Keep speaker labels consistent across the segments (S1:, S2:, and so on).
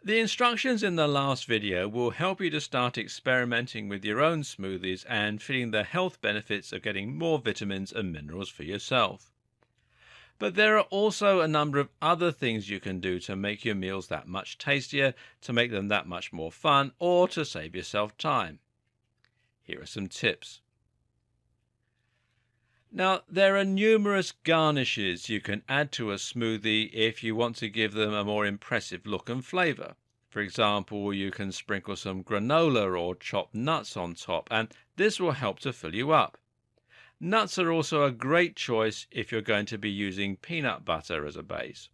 S1: The instructions in the last video will help you to start experimenting with your own smoothies and feeling the health benefits of getting more vitamins and minerals for yourself. But there are also a number of other things you can do to make your meals that much tastier, to make them that much more fun, or to save yourself time. Here are some tips. Now, there are numerous garnishes you can add to a smoothie if you want to give them a more impressive look and flavor. For example, you can sprinkle some granola or chopped nuts on top, and this will help to fill you up. Nuts are also a great choice if you're going to be using peanut butter as a base.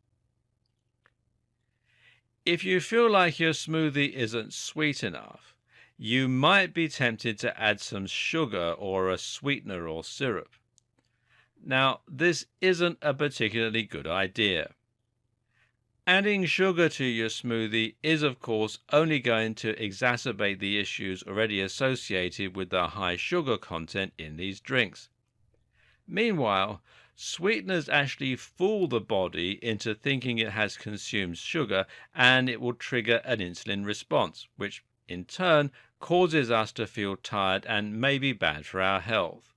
S1: If you feel like your smoothie isn't sweet enough, you might be tempted to add some sugar or a sweetener or syrup. Now, this isn't a particularly good idea. Adding sugar to your smoothie is, of course, only going to exacerbate the issues already associated with the high sugar content in these drinks. Meanwhile, sweeteners actually fool the body into thinking it has consumed sugar, and it will trigger an insulin response, which in turn causes us to feel tired and may be bad for our health.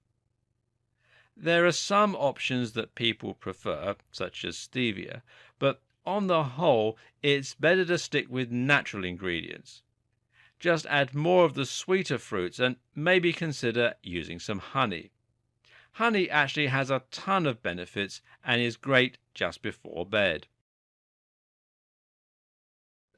S1: There are some options that people prefer, such as stevia, but on the whole, it's better to stick with natural ingredients. Just add more of the sweeter fruits and maybe consider using some honey. Honey actually has a ton of benefits and is great just before bed.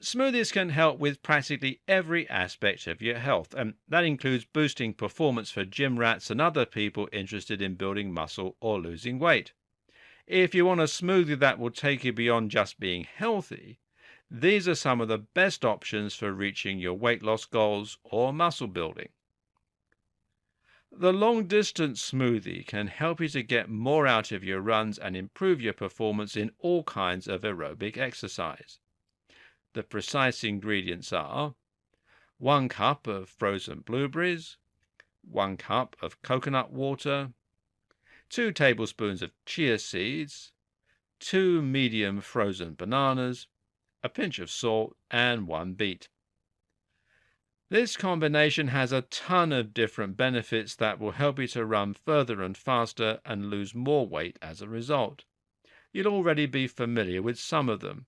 S1: Smoothies can help with practically every aspect of your health, and that includes boosting performance for gym rats and other people interested in building muscle or losing weight. If you want a smoothie that will take you beyond just being healthy, these are some of the best options for reaching your weight loss goals or muscle building. The long distance smoothie can help you to get more out of your runs and improve your performance in all kinds of aerobic exercise. The precise ingredients are 1 cup of frozen blueberries, 1 cup of coconut water, 2 tablespoons of chia seeds, 2 medium frozen bananas, a pinch of salt, and 1 beet. This combination has a ton of different benefits that will help you to run further and faster and lose more weight as a result. You'll already be familiar with some of them.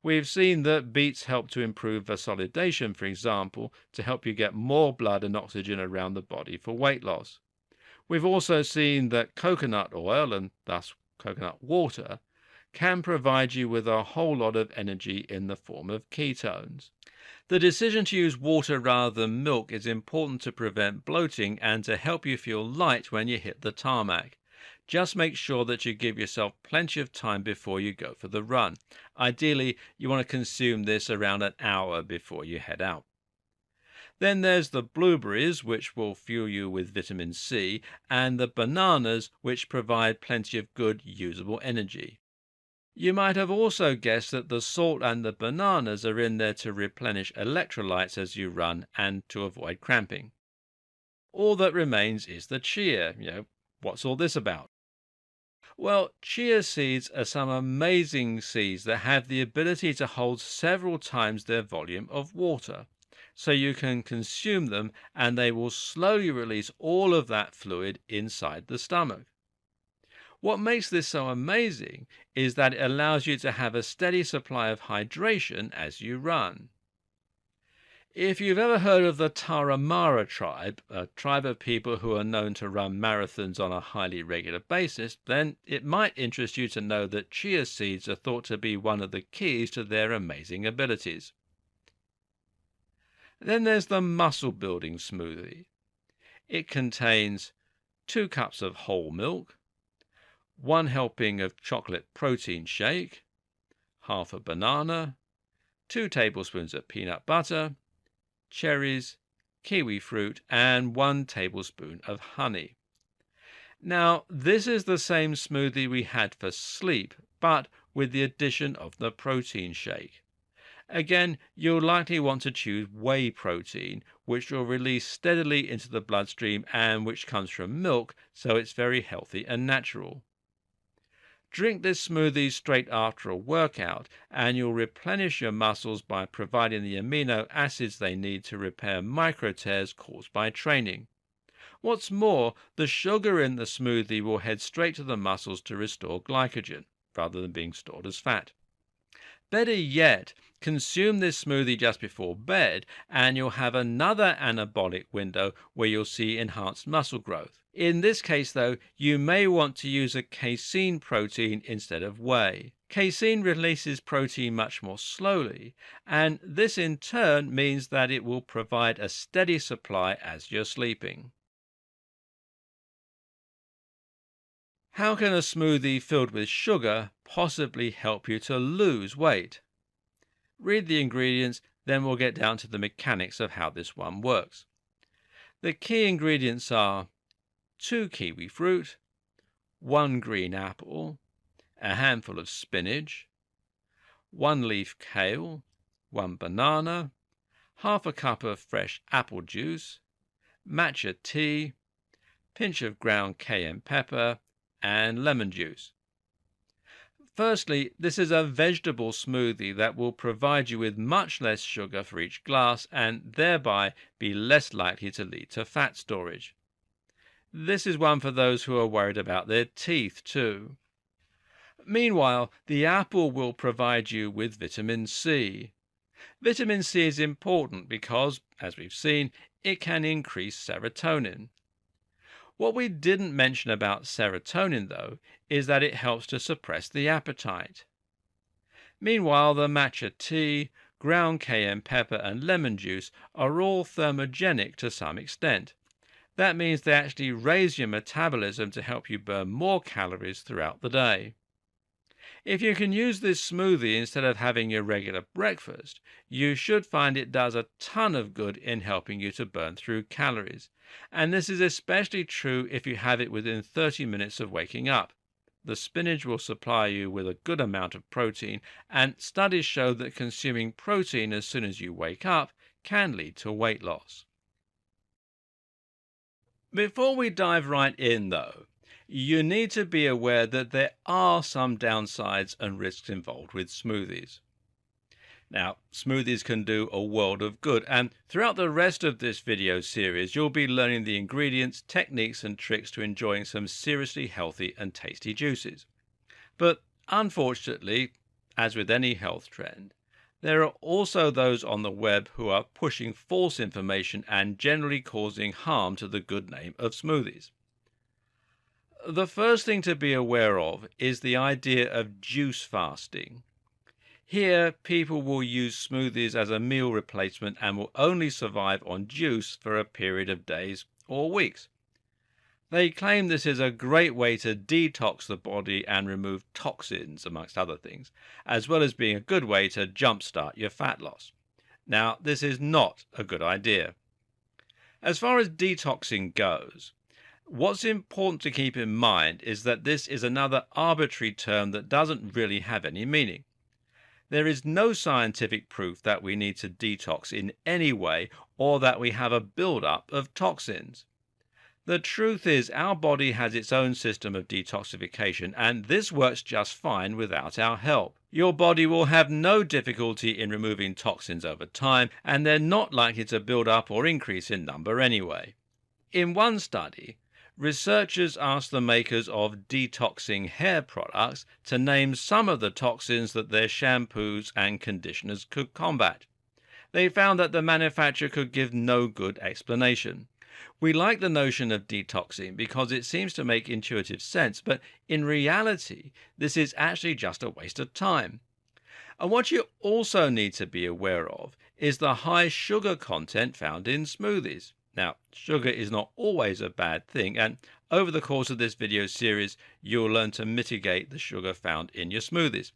S1: We've seen that beets help to improve vasodilation, for example, to help you get more blood and oxygen around the body for weight loss. We've also seen that coconut oil, and thus coconut water, can provide you with a whole lot of energy in the form of ketones. The decision to use water rather than milk is important to prevent bloating and to help you feel light when you hit the tarmac. Just make sure that you give yourself plenty of time before you go for the run. Ideally, you want to consume this around an hour before you head out. Then there's the blueberries, which will fuel you with vitamin C, and the bananas, which provide plenty of good, usable energy. You might have also guessed that the salt and the bananas are in there to replenish electrolytes as you run and to avoid cramping. All that remains is the chia. What's all this about? Well, chia seeds are some amazing seeds that have the ability to hold several times their volume of water. So you can consume them and they will slowly release all of that fluid inside the stomach. What makes this so amazing is that it allows you to have a steady supply of hydration as you run. If you've ever heard of the Tarahumara tribe, a tribe of people who are known to run marathons on a highly regular basis, then it might interest you to know that chia seeds are thought to be one of the keys to their amazing abilities. Then there's the muscle building smoothie. It contains 2 cups of whole milk, 1 helping of chocolate protein shake, half a banana, 2 tablespoons of peanut butter, cherries, kiwi fruit, and 1 tablespoon of honey. Now, this is the same smoothie we had for sleep, but with the addition of the protein shake. Again, you'll likely want to choose whey protein, which will release steadily into the bloodstream and which comes from milk, so it's very healthy and natural. Drink this smoothie straight after a workout, and you'll replenish your muscles by providing the amino acids they need to repair micro tears caused by training. What's more, the sugar in the smoothie will head straight to the muscles to restore glycogen, rather than being stored as fat. Better yet, consume this smoothie just before bed, and you'll have another anabolic window where you'll see enhanced muscle growth. In this case, though, you may want to use a casein protein instead of whey. Casein releases protein much more slowly, and this in turn means that it will provide a steady supply as you're sleeping. How can a smoothie filled with sugar possibly help you to lose weight? Read the ingredients, then we'll get down to the mechanics of how this one works. The key ingredients are 2 kiwi fruit, 1 green apple, a handful of spinach, 1 leaf kale, 1 banana, half a cup of fresh apple juice, matcha tea, pinch of ground cayenne pepper, and lemon juice. Firstly, this is a vegetable smoothie that will provide you with much less sugar for each glass and thereby be less likely to lead to fat storage. This is one for those who are worried about their teeth too. Meanwhile, the apple will provide you with vitamin C. Vitamin C is important because, as we've seen, it can increase serotonin. What we didn't mention about serotonin, though, is that it helps to suppress the appetite. Meanwhile, the matcha tea, ground cayenne pepper, and lemon juice are all thermogenic to some extent. That means they actually raise your metabolism to help you burn more calories throughout the day. If you can use this smoothie instead of having your regular breakfast, you should find it does a ton of good in helping you to burn through calories. And this is especially true if you have it within 30 minutes of waking up. The spinach will supply you with a good amount of protein, and studies show that consuming protein as soon as you wake up can lead to weight loss. Before we dive right in, though, you need to be aware that there are some downsides and risks involved with smoothies. Now, smoothies can do a world of good, and throughout the rest of this video series, you'll be learning the ingredients, techniques, and tricks to enjoying some seriously healthy and tasty juices. But unfortunately, as with any health trend, there are also those on the web who are pushing false information and generally causing harm to the good name of smoothies. The first thing to be aware of is the idea of juice fasting. Here, people will use smoothies as a meal replacement and will only survive on juice for a period of days or weeks. They claim this is a great way to detox the body and remove toxins, amongst other things, as well as being a good way to jumpstart your fat loss. Now, this is not a good idea. As far as detoxing goes, what's important to keep in mind is that this is another arbitrary term that doesn't really have any meaning. There is no scientific proof that we need to detox in any way or that we have a build-up of toxins. The truth is our body has its own system of detoxification, and this works just fine without our help. Your body will have no difficulty in removing toxins over time, and they're not likely to build up or increase in number anyway. In one study, researchers asked the makers of detoxing hair products to name some of the toxins that their shampoos and conditioners could combat. They found that the manufacturer could give no good explanation. We like the notion of detoxing because it seems to make intuitive sense, but in reality, this is actually just a waste of time. And what you also need to be aware of is the high sugar content found in smoothies. Now, sugar is not always a bad thing, and over the course of this video series, you'll learn to mitigate the sugar found in your smoothies.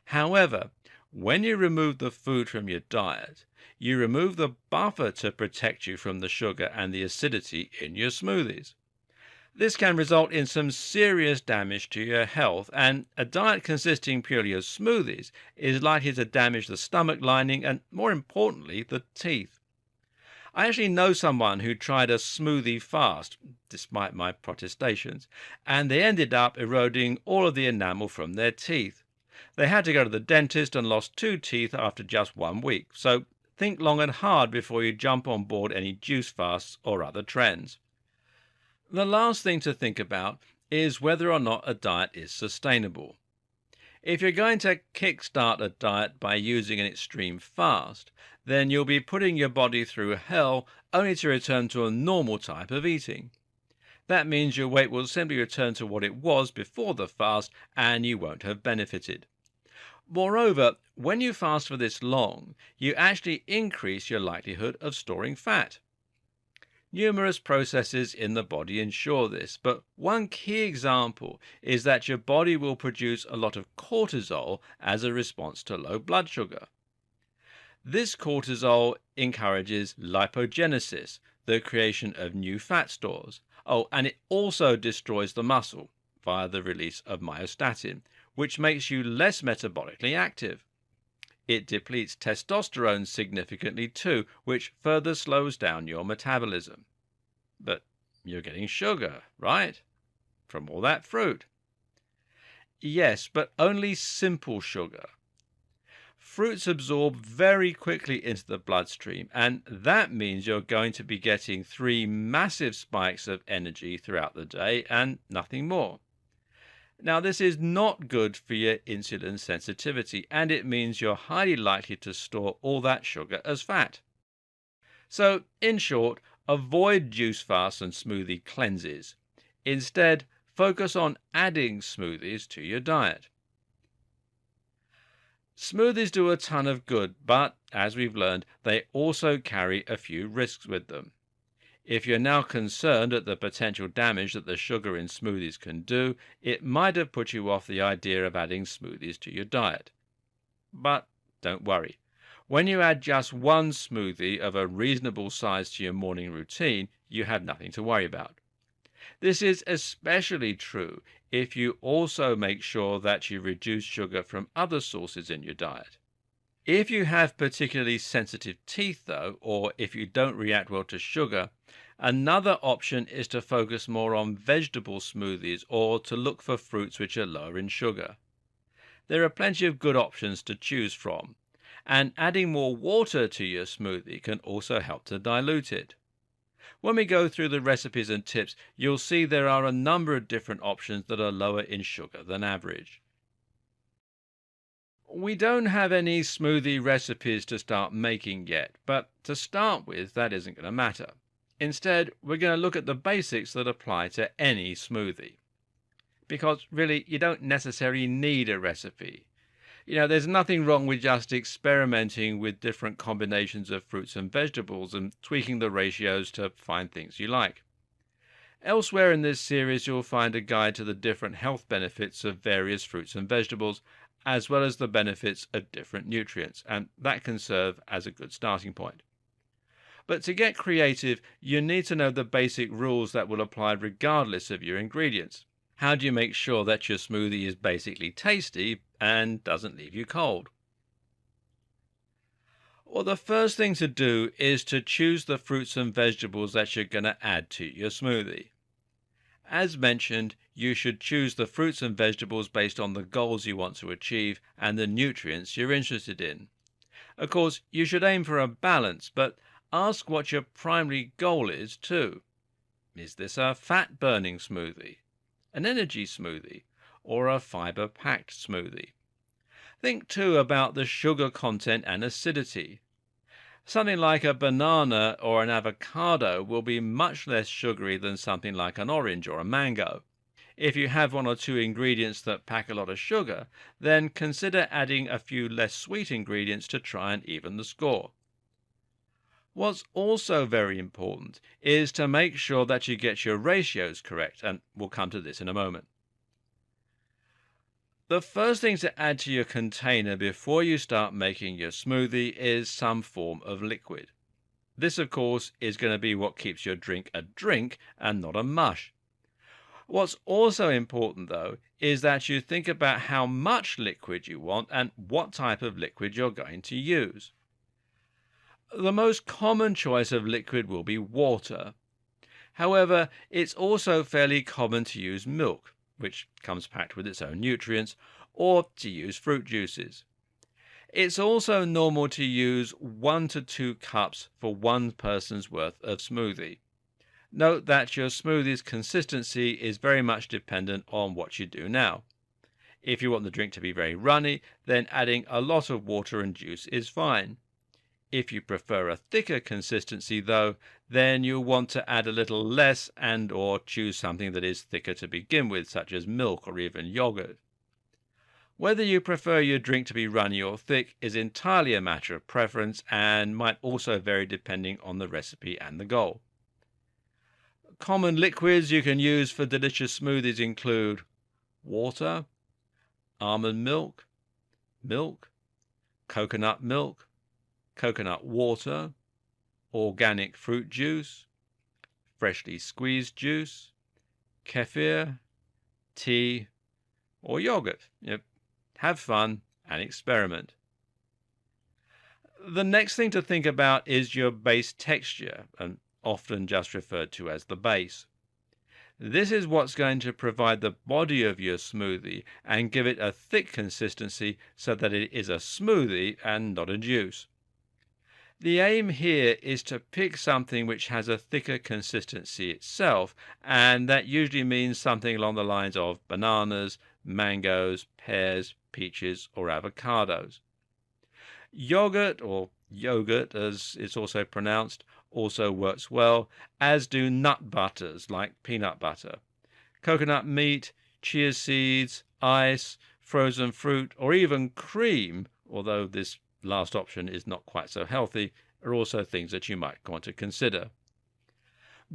S1: However, when you remove the food from your diet, you remove the buffer to protect you from the sugar and the acidity in your smoothies. This can result in some serious damage to your health, and a diet consisting purely of smoothies is likely to damage the stomach lining and, more importantly, the teeth. I actually know someone who tried a smoothie fast, despite my protestations, and they ended up eroding all of the enamel from their teeth. They had to go to the dentist and lost 2 teeth after just 1 week. So think long and hard before you jump on board any juice fasts or other trends. The last thing to think about is whether or not a diet is sustainable. If you're going to kickstart a diet by using an extreme fast, then you'll be putting your body through hell only to return to a normal type of eating. That means your weight will simply return to what it was before the fast and you won't have benefited. Moreover, when you fast for this long, you actually increase your likelihood of storing fat. Numerous processes in the body ensure this, but one key example is that your body will produce a lot of cortisol as a response to low blood sugar. This cortisol encourages lipogenesis, the creation of new fat stores. And it also destroys the muscle via the release of myostatin, which makes you less metabolically active. It depletes testosterone significantly too, which further slows down your metabolism. But you're getting sugar, right? From all that fruit. Yes, but only simple sugar. Fruits absorb very quickly into the bloodstream, and that means you're going to be getting 3 massive spikes of energy throughout the day and nothing more. Now, this is not good for your insulin sensitivity, and it means you're highly likely to store all that sugar as fat. So, in short, avoid juice fasts and smoothie cleanses. Instead, focus on adding smoothies to your diet. Smoothies do a ton of good, but, as we've learned, they also carry a few risks with them. If you're now concerned at the potential damage that the sugar in smoothies can do, it might have put you off the idea of adding smoothies to your diet. But don't worry. When you add just one smoothie of a reasonable size to your morning routine, you have nothing to worry about. This is especially true if you also make sure that you reduce sugar from other sources in your diet. If you have particularly sensitive teeth, though, or if you don't react well to sugar, another option is to focus more on vegetable smoothies or to look for fruits which are lower in sugar. There are plenty of good options to choose from, and adding more water to your smoothie can also help to dilute it. When we go through the recipes and tips, you'll see there are a number of different options that are lower in sugar than average. We don't have any smoothie recipes to start making yet, but to start with, that isn't going to matter. Instead, we're going to look at the basics that apply to any smoothie. Because really, you don't necessarily need a recipe. There's nothing wrong with just experimenting with different combinations of fruits and vegetables and tweaking the ratios to find things you like. Elsewhere in this series, you'll find a guide to the different health benefits of various fruits and vegetables, as well as the benefits of different nutrients, and that can serve as a good starting point. But to get creative, you need to know the basic rules that will apply regardless of your ingredients. How do you make sure that your smoothie is basically tasty and doesn't leave you cold? Well, the first thing to do is to choose the fruits and vegetables that you're going to add to your smoothie. As mentioned, you should choose the fruits and vegetables based on the goals you want to achieve and the nutrients you're interested in. Of course, you should aim for a balance, but ask what your primary goal is too. Is this a fat-burning smoothie, an energy smoothie, or a fiber-packed smoothie? Think too about the sugar content and acidity. Something like a banana or an avocado will be much less sugary than something like an orange or a mango. If you have 1 or 2 ingredients that pack a lot of sugar, then consider adding a few less sweet ingredients to try and even the score. What's also very important is to make sure that you get your ratios correct, and we'll come to this in a moment. The first thing to add to your container before you start making your smoothie is some form of liquid. This, of course, is going to be what keeps your drink a drink and not a mush. What's also important, though, is that you think about how much liquid you want and what type of liquid you're going to use. The most common choice of liquid will be water. However, it's also fairly common to use milk, which comes packed with its own nutrients, or to use fruit juices. It's also normal to use 1 to 2 cups for one person's worth of smoothie. Note that your smoothie's consistency is very much dependent on what you do now. If you want the drink to be very runny, then adding a lot of water and juice is fine. If you prefer a thicker consistency, though, then you'll want to add a little less and or choose something that is thicker to begin with, such as milk or even yogurt. Whether you prefer your drink to be runny or thick is entirely a matter of preference and might also vary depending on the recipe and the goal. Common liquids you can use for delicious smoothies include water, almond milk, coconut milk, coconut water, organic fruit juice, freshly squeezed juice, kefir, tea, or yogurt. Have fun and experiment. The next thing to think about is your base texture, and often just referred to as the base. This is what's going to provide the body of your smoothie and give it a thick consistency so that it is a smoothie and not a juice. The aim here is to pick something which has a thicker consistency itself, and that usually means something along the lines of bananas, mangoes, pears, peaches, or avocados. Yogurt, or yogurt as it's also pronounced, also works well, as do nut butters like peanut butter. Coconut meat, chia seeds, ice, frozen fruit, or even cream, although this last option is not quite so healthy, are also things that you might want to consider.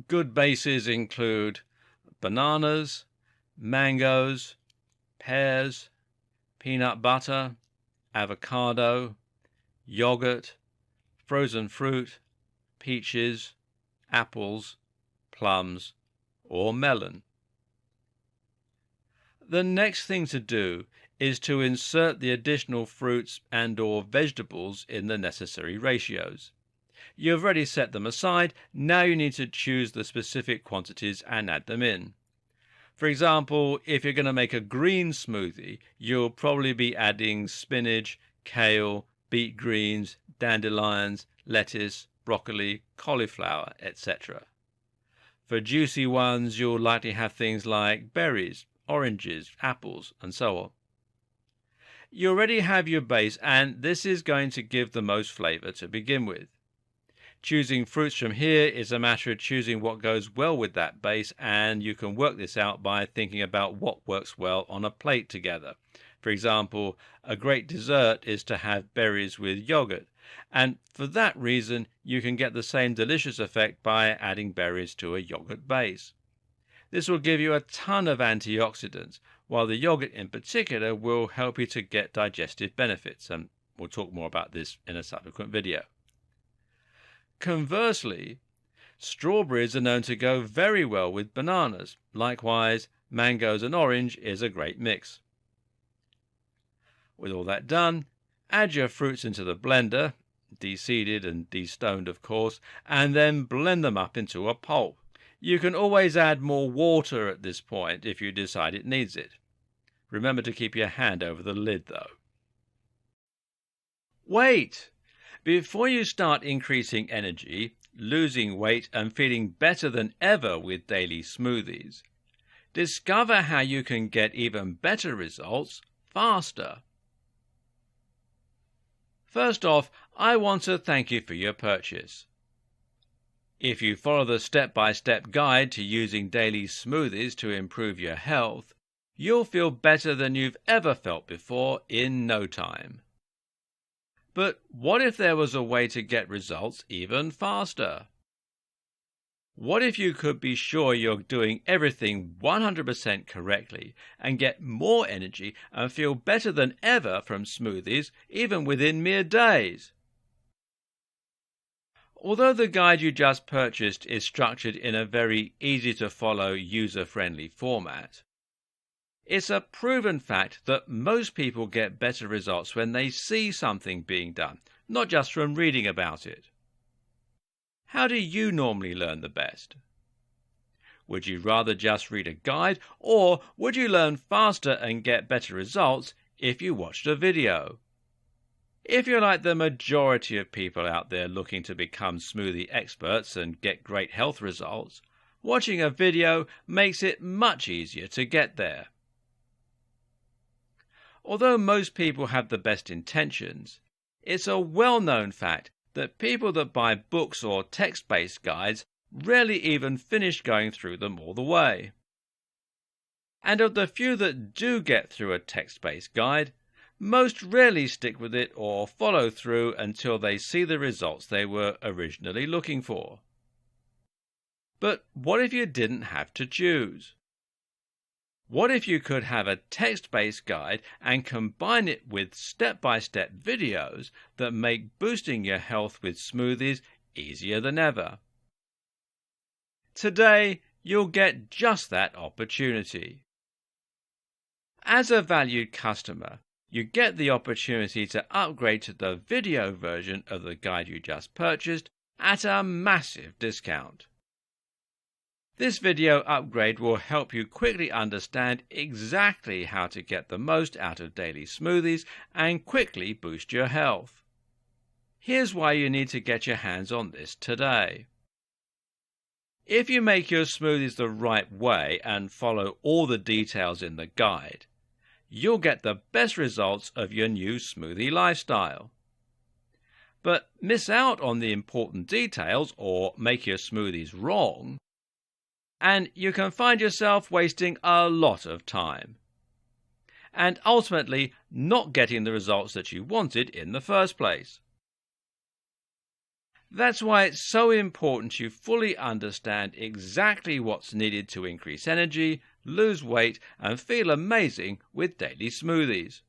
S1: Good bases include bananas, mangoes, pears, peanut butter, avocado, yogurt, frozen fruit, peaches, apples, plums, or melon. The next thing to do is to insert the additional fruits and or vegetables in the necessary ratios. You've already set them aside, now you need to choose the specific quantities and add them in. For example, if you're going to make a green smoothie, you'll probably be adding spinach, kale, beet greens, dandelions, lettuce, broccoli, cauliflower, etc. For juicy ones, you'll likely have things like berries, oranges, apples, and so on. You already have your base, and this is going to give the most flavor to begin with. Choosing fruits from here is a matter of choosing what goes well with that base, and you can work this out by thinking about what works well on a plate together. For example, a great dessert is to have berries with yogurt, and for that reason you can get the same delicious effect by adding berries to a yogurt base. This will give you a ton of antioxidants, while the yogurt in particular will help you to get digestive benefits, and we'll talk more about this in a subsequent video. Conversely, strawberries are known to go very well with bananas. Likewise, mangoes and orange is a great mix. With all that done, add your fruits into the blender, de-seeded and de-stoned of course, and then blend them up into a pulp. You can always add more water at this point if you decide it needs it. Remember to keep your hand over the lid though. Wait! Before you start increasing energy, losing weight and feeling better than ever with daily smoothies, discover how you can get even better results faster. First off, I want to thank you for your purchase. If you follow the step-by-step guide to using daily smoothies to improve your health, you'll feel better than you've ever felt before in no time. But what if there was a way to get results even faster? What if you could be sure you're doing everything 100% correctly and get more energy and feel better than ever from smoothies even within mere days? Although the guide you just purchased is structured in a very easy-to-follow, user-friendly format, it's a proven fact that most people get better results when they see something being done, not just from reading about it. How do you normally learn the best? Would you rather just read a guide, or would you learn faster and get better results if you watched a video? If you're like the majority of people out there looking to become smoothie experts and get great health results, watching a video makes it much easier to get there. Although most people have the best intentions, it's a well-known fact that people that buy books or text-based guides rarely even finish going through them all the way. And of the few that do get through a text-based guide, most rarely stick with it or follow through until they see the results they were originally looking for. But what if you didn't have to choose? What if you could have a text-based guide and combine it with step-by-step videos that make boosting your health with smoothies easier than ever? Today, you'll get just that opportunity. As a valued customer, you get the opportunity to upgrade to the video version of the guide you just purchased at a massive discount. This video upgrade will help you quickly understand exactly how to get the most out of daily smoothies and quickly boost your health. Here's why you need to get your hands on this today. If you make your smoothies the right way and follow all the details in the guide, you'll get the best results of your new smoothie lifestyle. But miss out on the important details or make your smoothies wrong, and you can find yourself wasting a lot of time, and ultimately not getting the results that you wanted in the first place. That's why it's so important you fully understand exactly what's needed to increase energy, lose weight, and feel amazing with daily smoothies.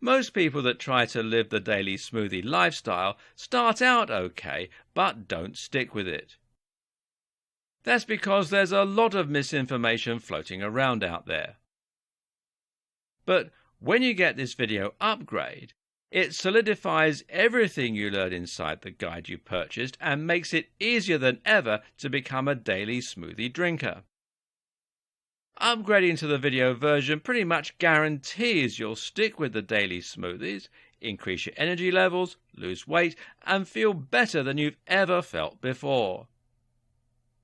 S1: Most people that try to live the daily smoothie lifestyle start out okay, but don't stick with it. That's because there's a lot of misinformation floating around out there. But when you get this video upgrade, it solidifies everything you learned inside the guide you purchased and makes it easier than ever to become a daily smoothie drinker. Upgrading to the video version pretty much guarantees you'll stick with the daily smoothies, increase your energy levels, lose weight, and feel better than you've ever felt before.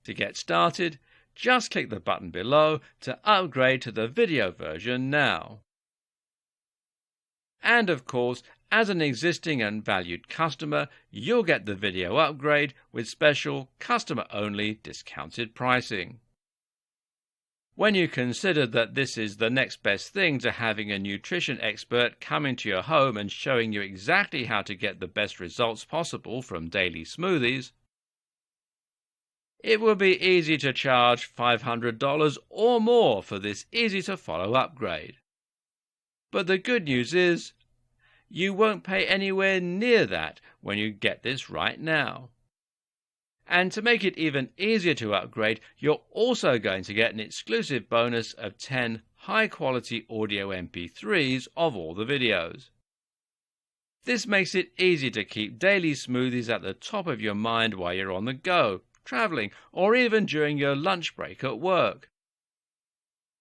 S1: To get started, just click the button below to upgrade to the video version now. And of course, as an existing and valued customer, you'll get the video upgrade with special customer-only discounted pricing. When you consider that this is the next best thing to having a nutrition expert come into your home and showing you exactly how to get the best results possible from daily smoothies, it will be easy to charge $500 or more for this easy-to-follow upgrade. But the good news is, you won't pay anywhere near that when you get this right now. And to make it even easier to upgrade, you're also going to get an exclusive bonus of 10 high-quality audio MP3s of all the videos. This makes it easy to keep daily smoothies at the top of your mind while you're on the go, traveling, or even during your lunch break at work.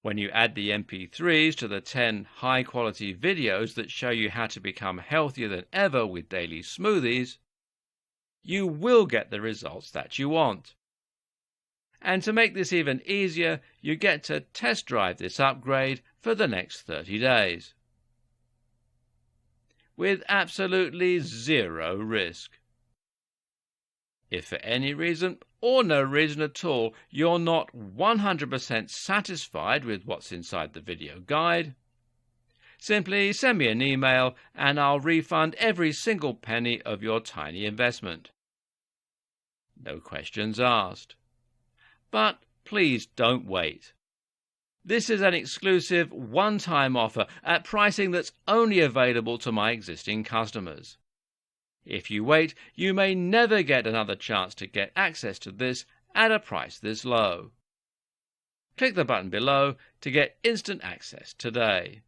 S1: When you add the MP3s to the 10 high-quality videos that show you how to become healthier than ever with daily smoothies, you will get the results that you want. And to make this even easier, you get to test drive this upgrade for the next 30 days. With absolutely zero risk. If for any reason, or no reason at all, you're not 100% satisfied with what's inside the video guide, simply send me an email and I'll refund every single penny of your tiny investment. No questions asked. But please don't wait. This is an exclusive one-time offer at pricing that's only available to my existing customers. If you wait, you may never get another chance to get access to this at a price this low. Click the button below to get instant access today.